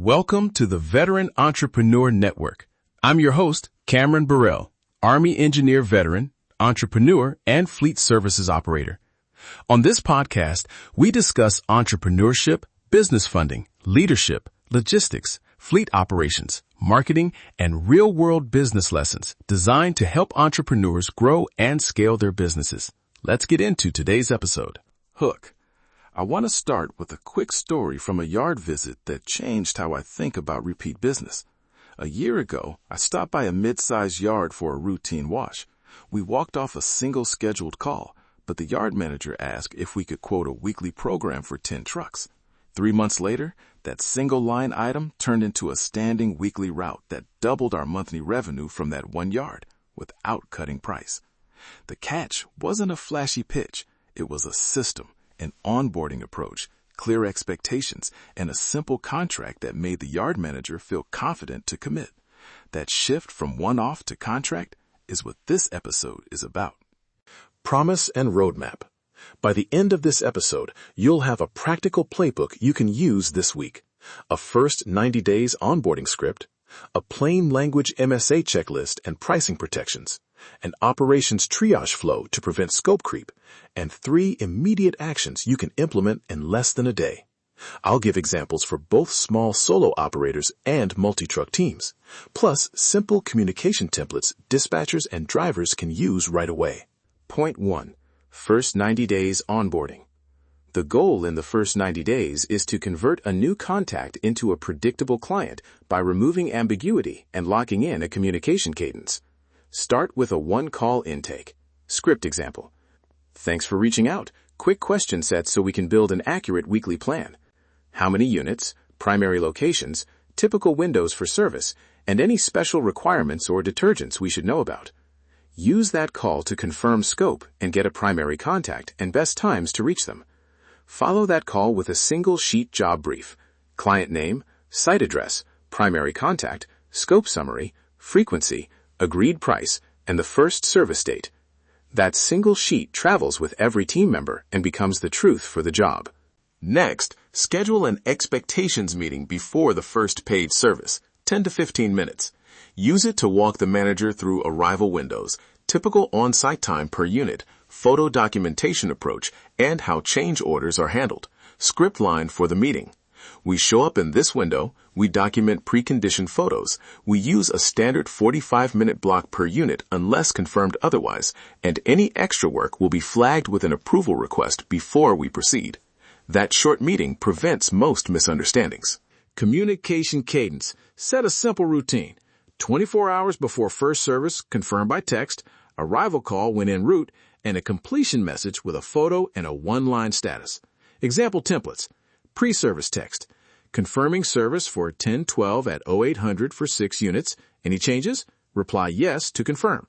Welcome to the Veteran Entrepreneur Network. I'm your host, Cameron Burrell, Army engineer veteran, entrepreneur, and fleet services operator. On this podcast, we discuss entrepreneurship, business funding, leadership, logistics, fleet operations, marketing, and real-world business lessons designed to help entrepreneurs grow and scale their businesses. Let's get into today's episode. Hook. I want to start with a quick story from a yard visit that changed how I think about repeat business. A year ago, I stopped by a mid-sized yard for a routine wash. We walked off a single scheduled call, but the yard manager asked if we could quote a weekly program for 10 trucks. 3 months later, that single line item turned into a standing weekly route that doubled our monthly revenue from that one yard without cutting price. The catch wasn't a flashy pitch. It was a system, an onboarding approach, clear expectations, and a simple contract that made the yard manager feel confident to commit. That shift from one-off to contract is what this episode is about. Promise and roadmap. By the end of this episode, you'll have a practical playbook you can use this week, a first 90 days onboarding script, a plain language MSA checklist and pricing protections, an operations triage flow to prevent scope creep, and 3 immediate actions you can implement in less than a day. I'll give examples for both small solo operators and multi-truck teams, plus simple communication templates dispatchers and drivers can use right away. Point 1. First 90 days onboarding. The goal in the first 90 days is to convert a new contact into a predictable client by removing ambiguity and locking in a communication cadence. Start with a one-call intake. Script example. Thanks for reaching out. Quick question sets so we can build an accurate weekly plan. How many units, primary locations, typical windows for service, and any special requirements or detergents we should know about. Use that call to confirm scope and get a primary contact and best times to reach them. Follow that call with a single sheet job brief, client name, site address, primary contact, scope summary, frequency, agreed price, and the first service date. That single sheet travels with every team member and becomes the truth for the job. Next, schedule an expectations meeting before the first paid service, 10 to 15 minutes. Use it to walk the manager through arrival windows, typical on-site time per unit, photo documentation approach, and how change orders are handled. Script line for the meeting. We show up in this window, we document preconditioned photos, we use a standard 45-minute block per unit unless confirmed otherwise, and any extra work will be flagged with an approval request before we proceed. That short meeting prevents most misunderstandings. Communication cadence. Set a simple routine. 24 hours before first service, confirmed by text, arrival call when en route, and a completion message with a photo and a one-line status. Example templates. Pre-service text. Confirming service for 10:12 at 0800 for 6 units. Any changes? Reply yes to confirm.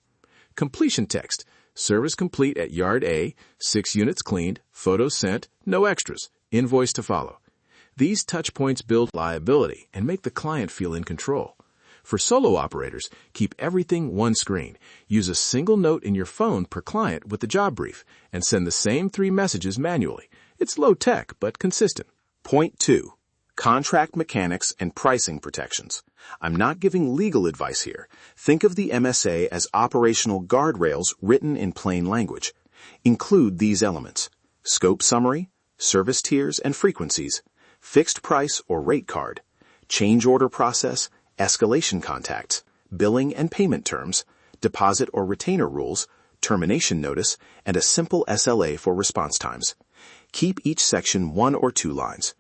Completion text. Service complete at Yard A, 6 units cleaned, photos sent, no extras, invoice to follow. These touch points build liability and make the client feel in control. For solo operators, keep everything one screen. Use a single note in your phone per client with the job brief and send the same 3 messages manually. It's low tech, but consistent. Point 2. Contract mechanics and pricing protections. I'm not giving legal advice here. Think of the MSA as operational guardrails written in plain language. Include these elements: scope summary, service tiers and frequencies, fixed price or rate card, change order process, escalation contacts, billing and payment terms, deposit or retainer rules, termination notice, and a simple SLA for response times. Keep each section 1 or 2 lines.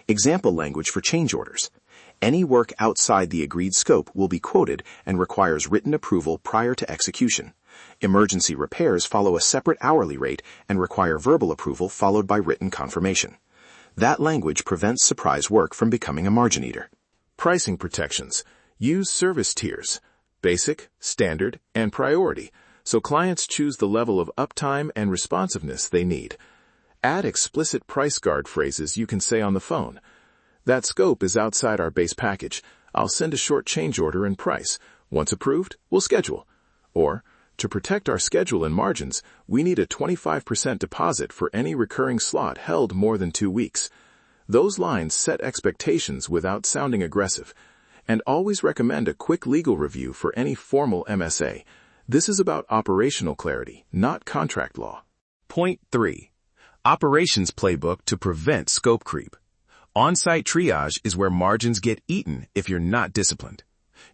Example language for change orders. Any work outside the agreed scope will be quoted and requires written approval prior to execution. Emergency repairs follow a separate hourly rate and require verbal approval followed by written confirmation. That language prevents surprise work from becoming a margin eater. Pricing protections. Use service tiers, basic, standard, and priority, so clients choose the level of uptime and responsiveness they need. Add explicit price guard phrases you can say on the phone. That scope is outside our base package. I'll send a short change order and price. Once approved, we'll schedule. Or, to protect our schedule and margins, we need a 25% deposit for any recurring slot held more than 2 weeks. Those lines set expectations without sounding aggressive. And always recommend a quick legal review for any formal MSA. This is about operational clarity, not contract law. Point 3. Operations Playbook to prevent scope creep. On-site triage is where margins get eaten if you're not disciplined.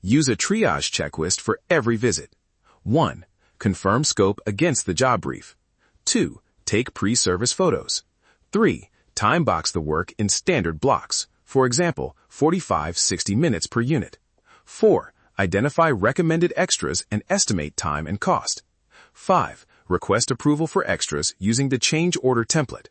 Use a triage checklist for every visit. 1. Confirm scope against the job brief. 2. Take pre-service photos. 3. Time box the work in standard blocks. For example, 45-60 minutes per unit. 4. Identify recommended extras and estimate time and cost. 5. Request approval for extras using the change order template.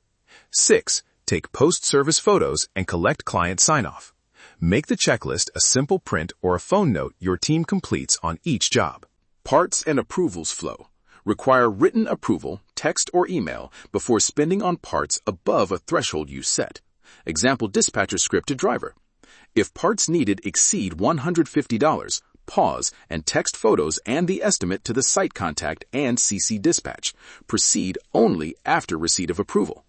6. Take post-service photos and collect client sign-off. Make the checklist a simple print or a phone note your team completes on each job. Parts and approvals flow. Require written approval, text or email, before spending on parts above a threshold you set. Example dispatcher script to driver. If parts needed exceed $150, pause and text photos and the estimate to the site contact and CC dispatch. Proceed only after receipt of approval.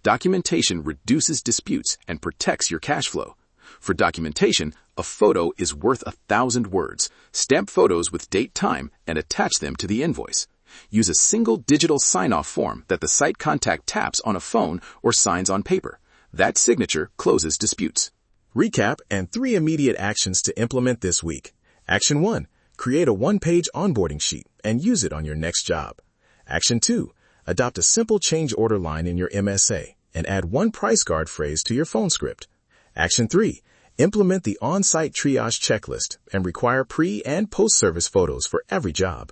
Documentation reduces disputes and protects your cash flow. For documentation, a photo is worth 1,000 words. Stamp photos with date, time, and attach them to the invoice. Use a single digital sign-off form that the site contact taps on a phone or signs on paper. That signature closes disputes. Recap and 3 immediate actions to implement this week. Action 1. Create a one-page onboarding sheet and use it on your next job. Action 2. Adopt a simple change order line in your MSA and add one price guard phrase to your phone script. Action 3. Implement the on-site triage checklist and require pre- and post-service photos for every job.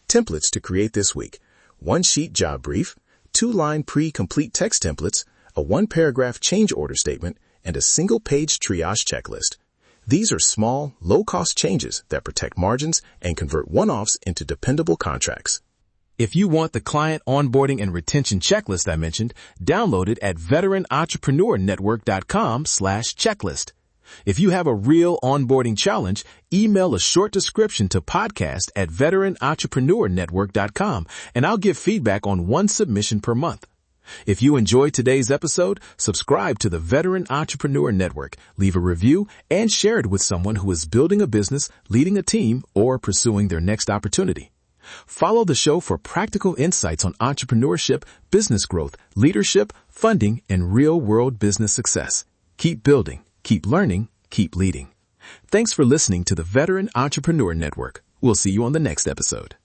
Templates to create this week. 1-sheet job brief, 2-line pre-complete text templates, a 1-paragraph change order statement, and a single-page triage checklist. These are small, low-cost changes that protect margins and convert one-offs into dependable contracts. If you want the client onboarding and retention checklist I mentioned, download it at veteranentrepreneurnetwork.com/checklist. If you have a real onboarding challenge, email a short description to podcast@veteranentrepreneurnetwork.com and I'll give feedback on one submission per month. If you enjoyed today's episode, subscribe to the Veteran Entrepreneur Network, leave a review, and share it with someone who is building a business, leading a team, or pursuing their next opportunity. Follow the show for practical insights on entrepreneurship, business growth, leadership, funding, and real-world business success. Keep building, keep learning, keep leading. Thanks for listening to the Veteran Entrepreneur Network. We'll see you on the next episode.